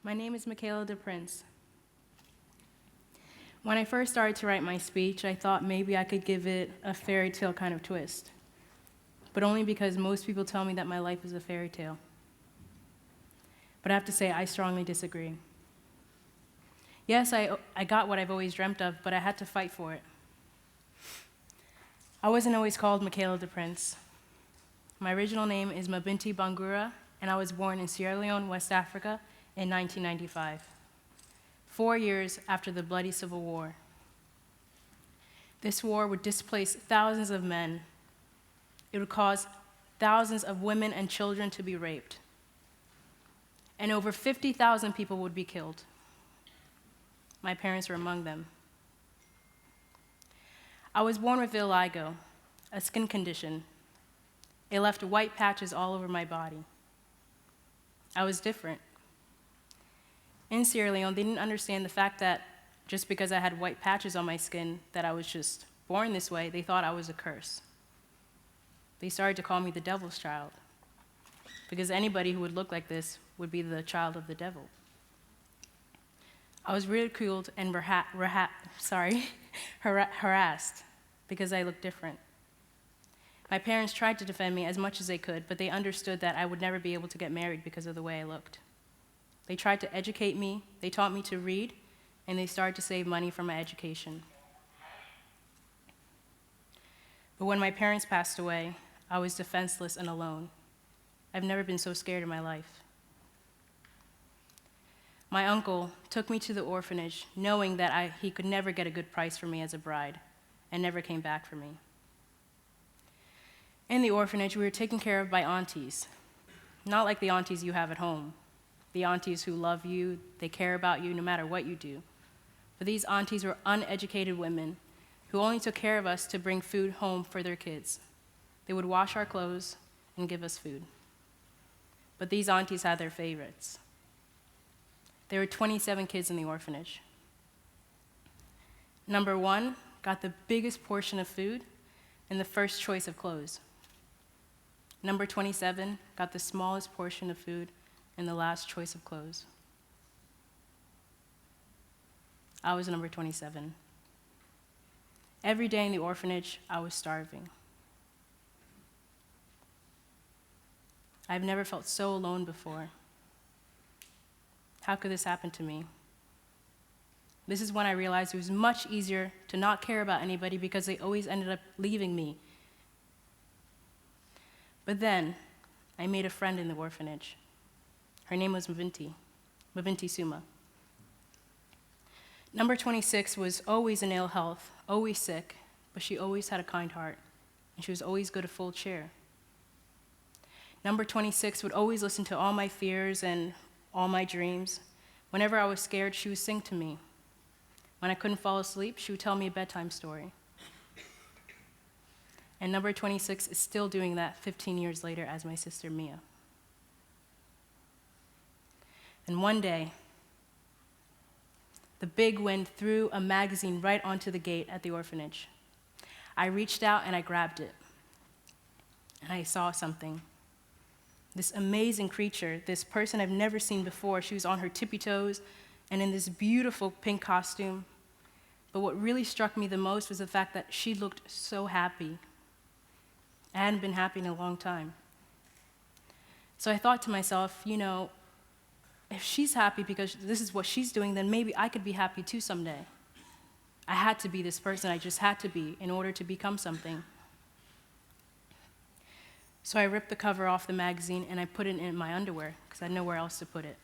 My name is Michaela DePrince. When I first started to write my speech, I thought maybe I could give it a fairy tale kind of twist, but only because most people tell me that my life is a fairy tale. But I have to say, I strongly disagree. Yes, I got what I've always dreamt of, but I had to fight for it. I wasn't always called Michaela DePrince. My original name is Mabinty Bangura, and I was born in Sierra Leone, West Africa, in 1995, 4 years after the bloody Civil War. This war would displace thousands of men. It would cause thousands of women and children to be raped. And over 50,000 people would be killed. My parents were among them. I was born with vitiligo, a skin condition. It left white patches all over my body. I was different. In Sierra Leone, they didn't understand the fact that just because I had white patches on my skin, that I was just born this way. They thought I was a curse. They started to call me the devil's child, because anybody who would look like this would be the child of the devil. I was ridiculed and harassed because I looked different. My parents tried to defend me as much as they could, but they understood that I would never be able to get married because of the way I looked. They tried to educate me, they taught me to read, and they started to save money for my education. But when my parents passed away, I was defenseless and alone. I've never been so scared in my life. My uncle took me to the orphanage, knowing that he could never get a good price for me as a bride, and never came back for me. In the orphanage, we were taken care of by aunties, not like the aunties you have at home. The aunties who love you, they care about you no matter what you do. But these aunties were uneducated women who only took care of us to bring food home for their kids. They would wash our clothes and give us food. But these aunties had their favorites. There were 27 kids in the orphanage. Number 1 got the biggest portion of food and the first choice of clothes. Number 27 got the smallest portion of food and the last choice of clothes. I was number 27. Every day in the orphanage, I was starving. I've never felt so alone before. How could this happen to me? This is when I realized it was much easier to not care about anybody because they always ended up leaving me. But then, I made a friend in the orphanage. Her name was Mabinty Suma. Number 26 was always in ill health, always sick, but she always had a kind heart, and she was always good at full cheer. Number 26 would always listen to all my fears and all my dreams. Whenever I was scared, she would sing to me. When I couldn't fall asleep, she would tell me a bedtime story. And number 26 is still doing that 15 years later as my sister Mia. And one day, the big wind threw a magazine right onto the gate at the orphanage. I reached out and I grabbed it. And I saw something. This amazing creature, this person I've never seen before. She was on her tippy toes and in this beautiful pink costume. But what really struck me the most was the fact that she looked so happy. I hadn't been happy in a long time. So I thought to myself, if she's happy because this is what she's doing, then maybe I could be happy too someday. I had to be this person, I just had to be in order to become something. So I ripped the cover off the magazine and I put it in my underwear because I had nowhere else to put it.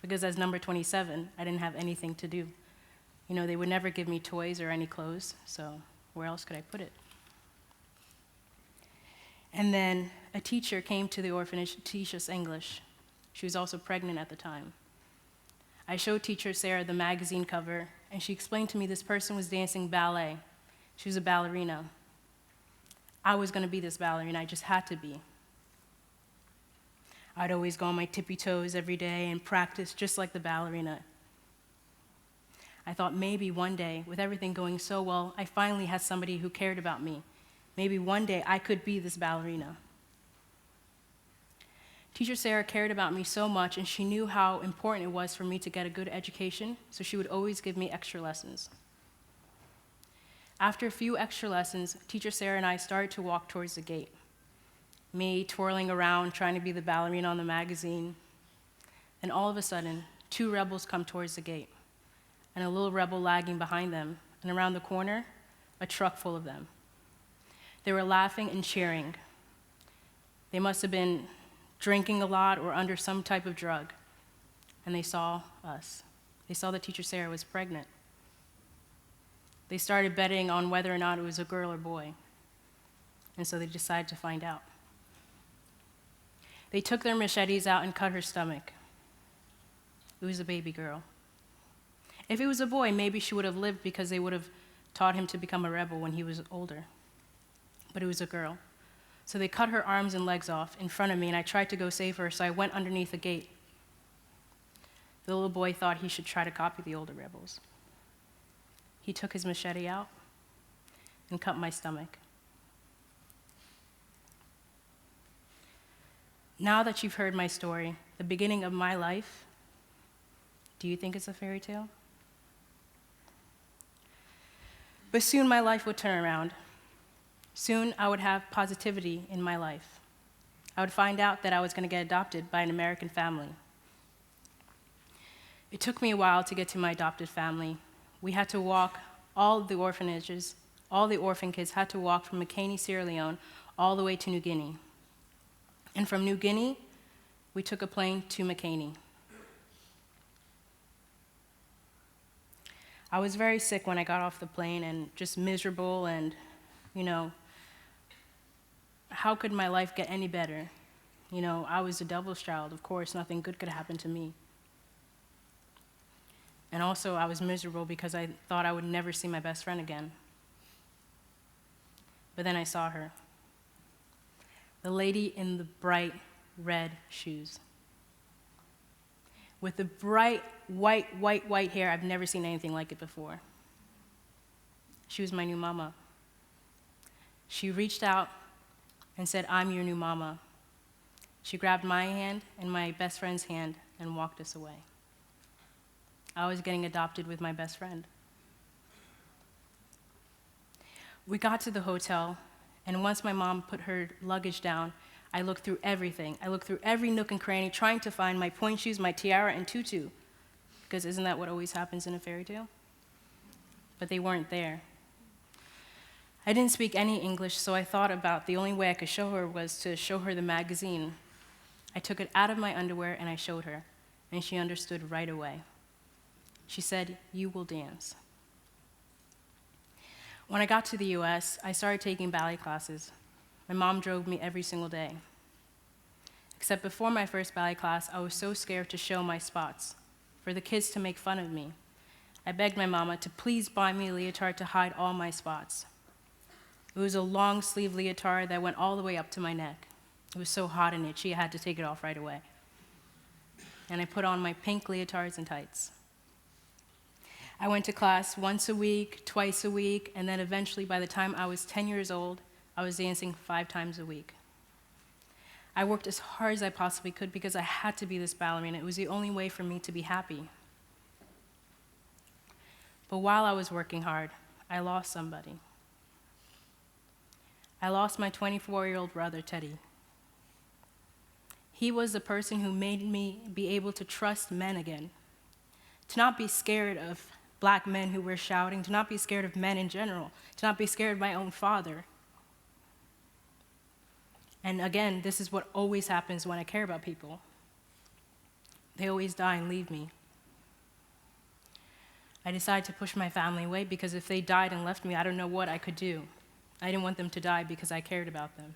Because as number 27, I didn't have anything to do. They would never give me toys or any clothes, so where else could I put it? And then a teacher came to the orphanage to teach us English. She was also pregnant at the time. I showed teacher Sarah the magazine cover, and she explained to me this person was dancing ballet. She was a ballerina. I was going to be this ballerina, I just had to be. I'd always go on my tippy toes every day and practice just like the ballerina. I thought maybe one day, with everything going so well, I finally had somebody who cared about me. Maybe one day I could be this ballerina. Teacher Sarah cared about me so much, and she knew how important it was for me to get a good education, so she would always give me extra lessons. After a few extra lessons, Teacher Sarah and I started to walk towards the gate. Me twirling around, trying to be the ballerina on the magazine. And all of a sudden, 2 rebels come towards the gate, and a little rebel lagging behind them, and around the corner, a truck full of them. They were laughing and cheering. They must have been drinking a lot or under some type of drug, and they saw us. They saw that Teacher Sarah was pregnant. They started betting on whether or not it was a girl or boy, and so they decided to find out. They took their machetes out and cut her stomach. It was a baby girl. If it was a boy, maybe she would have lived because they would have taught him to become a rebel when he was older. But it was a girl. So they cut her arms and legs off in front of me, and I tried to go save her, so I went underneath the gate. The little boy thought he should try to copy the older rebels. He took his machete out and cut my stomach. Now that you've heard my story, the beginning of my life, do you think it's a fairy tale? But soon my life would turn around. Soon I would have positivity in my life. I would find out that I was going to get adopted by an American family. It took me a while to get to my adopted family. We had to walk all the orphanages, all the orphan kids had to walk from Mabinty, Sierra Leone, all the way to New Guinea. And from New Guinea, we took a plane to Mabinty. I was very sick when I got off the plane and just miserable and, how could my life get any better? I was a devil's child. Of course, nothing good could happen to me. And also, I was miserable because I thought I would never see my best friend again. But then I saw her. The lady in the bright red shoes. With the bright white hair, I've never seen anything like it before. She was my new mama. She reached out and said, "I'm your new mama." She grabbed my hand and my best friend's hand and walked us away. I was getting adopted with my best friend. We got to the hotel, and once my mom put her luggage down, I looked through everything. I looked through every nook and cranny, trying to find my pointe shoes, my tiara, and tutu, because isn't that what always happens in a fairy tale? But they weren't there. I didn't speak any English, so I thought about the only way I could show her was to show her the magazine. I took it out of my underwear and I showed her, and she understood right away. She said, "You will dance." When I got to the US, I started taking ballet classes. My mom drove me every single day. Except before my first ballet class, I was so scared to show my spots, for the kids to make fun of me. I begged my mama to please buy me a leotard to hide all my spots. It was a long sleeve leotard that went all the way up to my neck. It was so hot and itchy, I had to take it off right away. And I put on my pink leotards and tights. I went to class once a week, twice a week, and then eventually, by the time I was 10 years old, I was dancing 5 times a week. I worked as hard as I possibly could because I had to be this ballerina. It was the only way for me to be happy. But while I was working hard, I lost somebody. I lost my 24-year-old brother, Teddy. He was the person who made me be able to trust men again, to not be scared of Black men who were shouting, to not be scared of men in general, to not be scared of my own father. And again, this is what always happens when I care about people. They always die and leave me. I decided to push my family away because if they died and left me, I don't know what I could do. I didn't want them to die because I cared about them.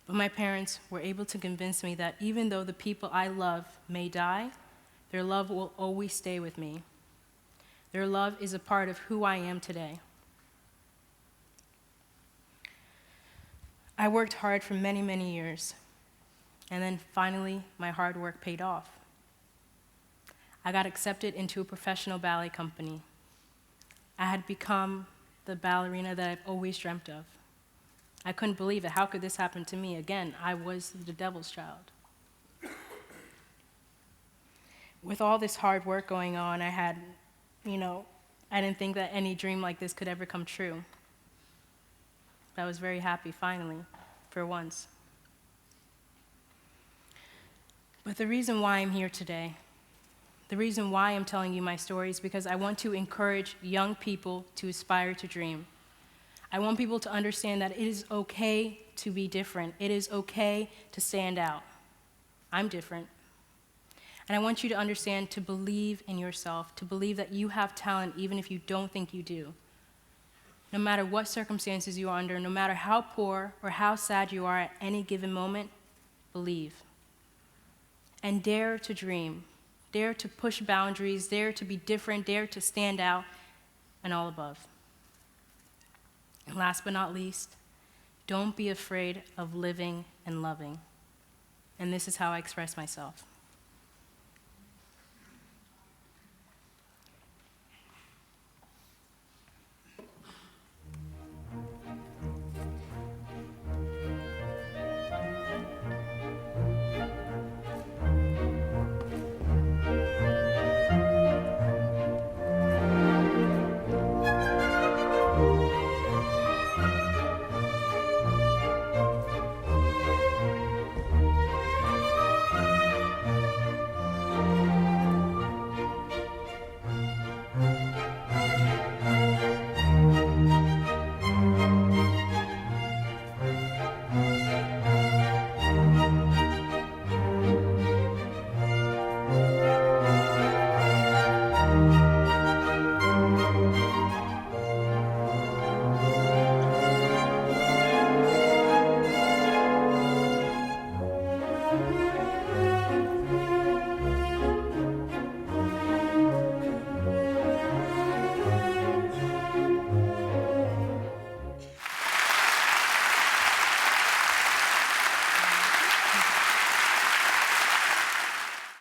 But my parents were able to convince me that even though the people I love may die, their love will always stay with me. Their love is a part of who I am today. I worked hard for many, many years, and then finally, my hard work paid off. I got accepted into a professional ballet company. I had become the ballerina that I've always dreamt of. I couldn't believe it. How could this happen to me? Again, I was the devil's child. With all this hard work going on, I didn't think that any dream like this could ever come true. But I was very happy, finally, for once. But the reason why I'm here today, the reason why I'm telling you my story is because I want to encourage young people to aspire to dream. I want people to understand that it is okay to be different. It is okay to stand out. I'm different. And I want you to understand to believe in yourself, to believe that you have talent even if you don't think you do. No matter what circumstances you are under, no matter how poor or how sad you are at any given moment, believe. And dare to dream. Dare to push boundaries, dare to be different, dare to stand out, and all above. And last but not least, don't be afraid of living and loving. And this is how I express myself.